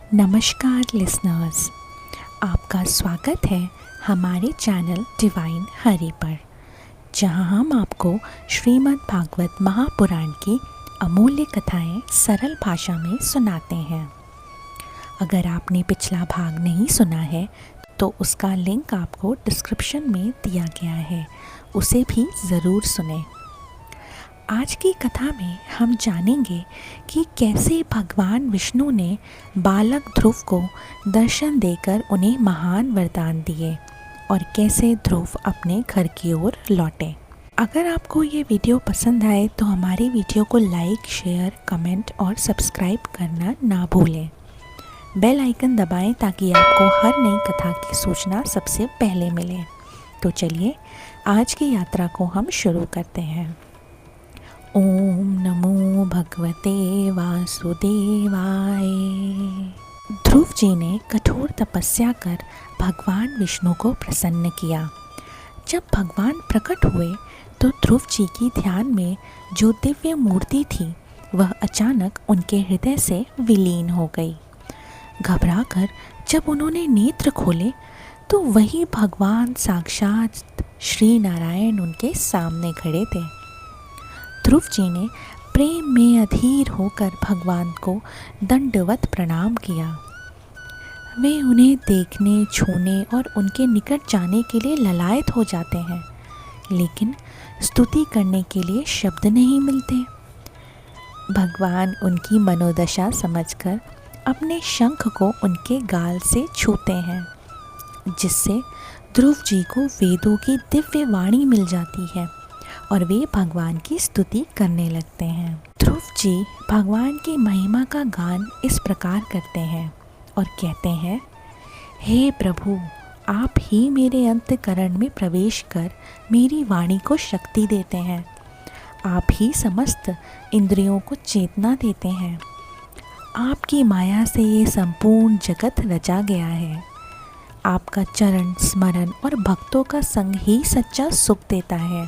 नमस्कार लिसनर्स, आपका स्वागत है हमारे चैनल डिवाइन हरि पर, जहां हम आपको श्रीमद् भागवत महापुराण की अमूल्य कथाएं सरल भाषा में सुनाते हैं। अगर आपने पिछला भाग नहीं सुना है तो उसका लिंक आपको डिस्क्रिप्शन में दिया गया है, उसे भी ज़रूर सुनें। आज की कथा में हम जानेंगे कि कैसे भगवान विष्णु ने बालक ध्रुव को दर्शन देकर उन्हें महान वरदान दिए और कैसे ध्रुव अपने घर की ओर लौटे। अगर आपको ये वीडियो पसंद आए तो हमारी वीडियो को लाइक, शेयर, कमेंट और सब्सक्राइब करना ना भूलें। बेल आइकन दबाएं ताकि आपको हर नई कथा की सूचना सबसे पहले मिले। तो चलिए आज की यात्रा को हम शुरू करते हैं। ओम नमो भगवते वासुदेवाय। ध्रुव जी ने कठोर तपस्या कर भगवान विष्णु को प्रसन्न किया। जब भगवान प्रकट हुए तो ध्रुव जी की ध्यान में जो दिव्य मूर्ति थी वह अचानक उनके हृदय से विलीन हो गई। घबराकर जब उन्होंने नेत्र खोले तो वही भगवान साक्षात श्री नारायण उनके सामने खड़े थे। ध्रुव जी ने प्रेम में अधीर होकर भगवान को दंडवत प्रणाम किया। वे उन्हें देखने, छूने और उनके निकट जाने के लिए ललायत हो जाते हैं, लेकिन स्तुति करने के लिए शब्द नहीं मिलते। भगवान उनकी मनोदशा समझकर अपने शंख को उनके गाल से छूते हैं, जिससे ध्रुव जी को वेदों की दिव्य वाणी मिल जाती है और वे भगवान की स्तुति करने लगते हैं। ध्रुव जी भगवान की महिमा का गान इस प्रकार करते हैं और कहते हैं, हे प्रभु, आप ही मेरे अंतःकरण में प्रवेश कर मेरी वाणी को शक्ति देते हैं। आप ही समस्त इंद्रियों को चेतना देते हैं। आपकी माया से ये संपूर्ण जगत रचा गया है। आपका चरण स्मरण और भक्तों का संग ही सच्चा सुख देता है,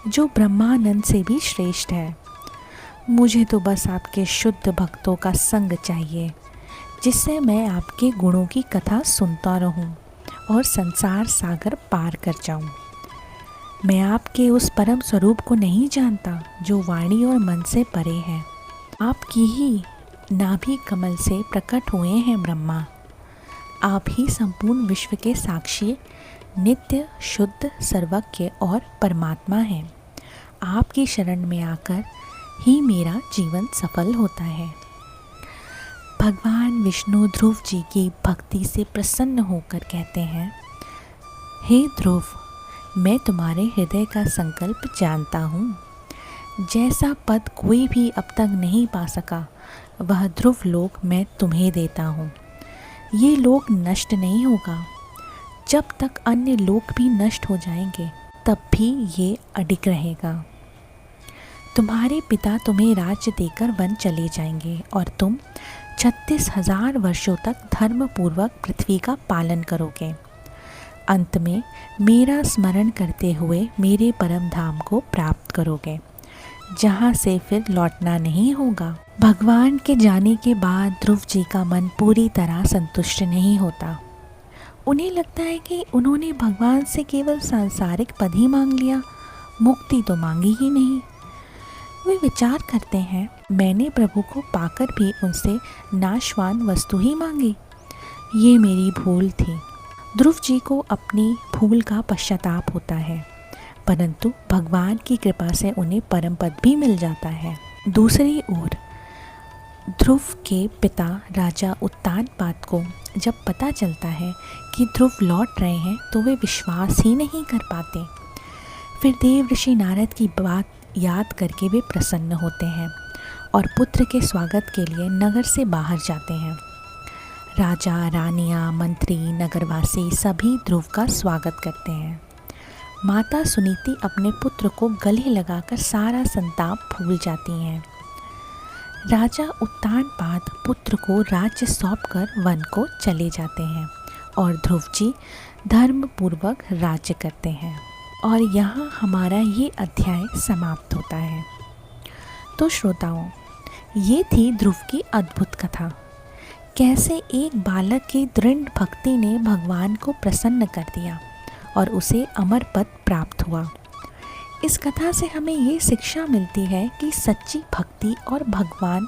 जो ब्रह्मानंद से भी श्रेष्ठ है। मुझे तो बस आपके शुद्ध भक्तों का संग चाहिए, जिससे मैं आपके गुणों की कथा सुनता रहूं और संसार सागर पार कर जाऊं। मैं आपके उस परम स्वरूप को नहीं जानता जो वाणी और मन से परे है। आपकी ही नाभि कमल से प्रकट हुए हैं ब्रह्मा। आप ही संपूर्ण विश्व के साक्षी, नित्य, शुद्ध, सर्वज्ञ और परमात्मा हैं। आपकी शरण में आकर ही मेरा जीवन सफल होता है। भगवान विष्णु ध्रुव जी की भक्ति से प्रसन्न होकर कहते हैं, हे ध्रुव, मैं तुम्हारे हृदय का संकल्प जानता हूँ। जैसा पद कोई भी अब तक नहीं पा सका, वह ध्रुव लोक मैं तुम्हें देता हूँ। ये लोक नष्ट नहीं होगा। जब तक अन्य लोक भी नष्ट हो जाएंगे तब भी ये अडिग रहेगा। तुम्हारे पिता तुम्हें राज्य देकर वन चले जाएंगे और तुम 36,000 वर्षों तक धर्म पूर्वक पृथ्वी का पालन करोगे। अंत में मेरा स्मरण करते हुए मेरे परम धाम को प्राप्त करोगे, जहाँ से फिर लौटना नहीं होगा। भगवान के जाने के बाद ध्रुव जी का मन पूरी तरह संतुष्ट नहीं होता। उन्हें लगता है कि उन्होंने भगवान से केवल सांसारिक पद ही मांग लिया, मुक्ति तो मांगी ही नहीं। वे विचार करते हैं, मैंने प्रभु को पाकर भी उनसे नाशवान वस्तु ही मांगी। ये मेरी भूल थी। ध्रुव जी को अपनी भूल का पश्चाताप होता है, परंतु भगवान की कृपा से उन्हें परम पद भी मिल जाता है। दूसरी ओर ध्रुव के पिता राजा उत्तानपाद को जब पता चलता है कि ध्रुव लौट रहे हैं तो वे विश्वास ही नहीं कर पाते। फिर देव ऋषि नारद की बात याद करके वे प्रसन्न होते हैं और पुत्र के स्वागत के लिए नगर से बाहर जाते हैं। राजा, रानियाँ, मंत्री, नगरवासी सभी ध्रुव का स्वागत करते हैं। माता सुनीति अपने पुत्र को गले लगाकर सारा संताप भूल जाती हैं। राजा उत्तानपाद पुत्र को राज्य सौंपकर वन को चले जाते हैं और ध्रुव जी धर्म पूर्वक राज्य करते हैं। और यहाँ हमारा ये अध्याय समाप्त होता है। तो श्रोताओं, ये थी ध्रुव की अद्भुत कथा। कैसे एक बालक की दृढ़ भक्ति ने भगवान को प्रसन्न कर दिया और उसे अमर पद प्राप्त हुआ। इस कथा से हमें ये शिक्षा मिलती है कि सच्ची भक्ति और भगवान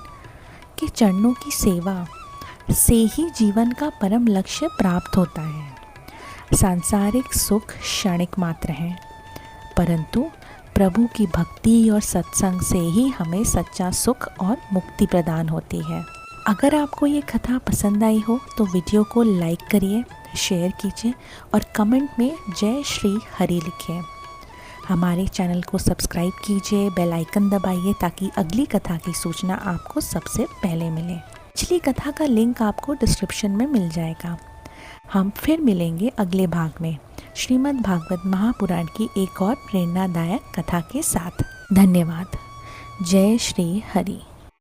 के चरणों की सेवा से ही जीवन का परम लक्ष्य प्राप्त होता है। सांसारिक सुख क्षणिक मात्र हैं, परंतु प्रभु की भक्ति और सत्संग से ही हमें सच्चा सुख और मुक्ति प्रदान होती है। अगर आपको ये कथा पसंद आई हो तो वीडियो को लाइक करिए, शेयर कीजिए और कमेंट में जय श्री हरि लिखिए। हमारे चैनल को सब्सक्राइब कीजिए, बेल आइकन दबाइए ताकि अगली कथा की सूचना आपको सबसे पहले मिले। पिछली कथा का लिंक आपको डिस्क्रिप्शन में मिल जाएगा। हम फिर मिलेंगे अगले भाग में श्रीमद् भागवत महापुराण की एक और प्रेरणादायक कथा के साथ। धन्यवाद। जय श्री हरि।